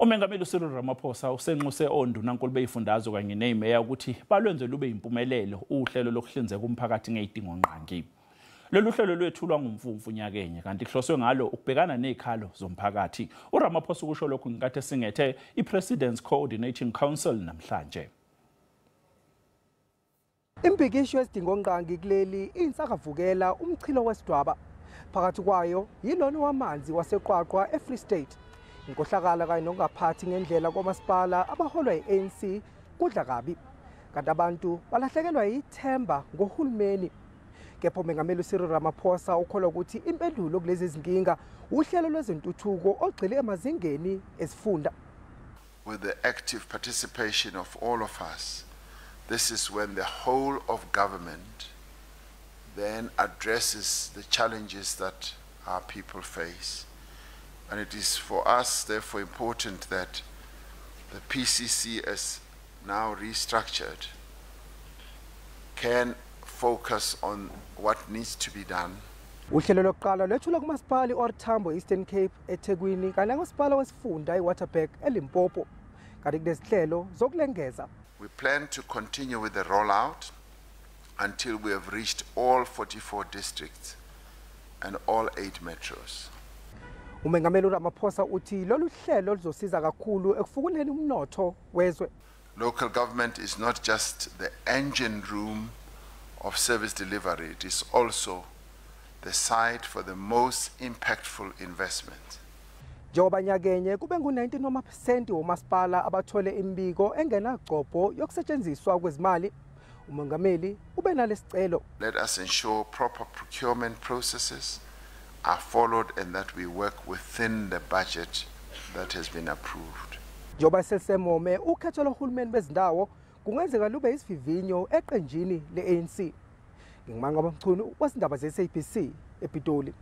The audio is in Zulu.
UMengameli uCyril Ramaphosa usenxuse oNdunakulu bezifundazwe kanye neziMeya ukuthi balwenze lube yimpumelelo uhlelo lokuhlinzeka umphakathi ngezidingongqangi. Loluhlelo lwethulwa ngomphumfu nyakenye kanti kuhloswe ngalo ukubhekana nezikhalo zomphakathi. URamaphosa ukusho lokhu ngenkathi singethe iPresident's Coordinating Council namhlanje. Impikisho yezidingongqangi kuleli insakavukela umchilo wesidwaba. Phakathi kwayo yilona wamanzi waseQwaqwa eFree State. Inkohlakala kanye nokungaphathi ngendlela kwamasipala abaholwa yi-ANC kudla kabi. Kanti abantu balahlekelwa yithemba ngohulumeni. Kepha uMengameli uCyril Ramaphosa ukholwa ukuthi impendulo kulezi zinkinga uhlelo lwezentuthuko ogxile emazingeni esifunda. With the active participation of all of us, this is when the whole of government then addresses the challenges that our people face. And it is for us, therefore, important that the PCC, as now restructured, can focus on what needs to be done. Uhlelo lokuqala lwethulwa kumasipala iOrtambo Eastern Cape eThekwini kanye nakumasipala wesifunda iWaterberg eLimpopo. Kanti kunezihlelo zokulengeza. We plan to continue with the rollout until we have reached all 44 districts and all 8 metros. UMengameli uRamaphosa uthi lolu hlelo luzosiza kakhulu ekufukuleni umnotho wezwe. Local government is not just the engine room of service delivery, it is also the site for the most impactful investment. Njengoba nyakenye kube ngu-19% womasipala abathole imbiko engenagcobho yokusetshenziswa kwezimali, uMengameli ube nalesicelo. Let us ensure proper procurement processes are followed and that we work within the budget that has been approved. Njengoba sesemome ukhetho lohulumeni bezindawo kungenzeka lube isivivinyo eqenjini le-ANC. Ngimanga Mchunu wezindaba ze-SABC ePitoli.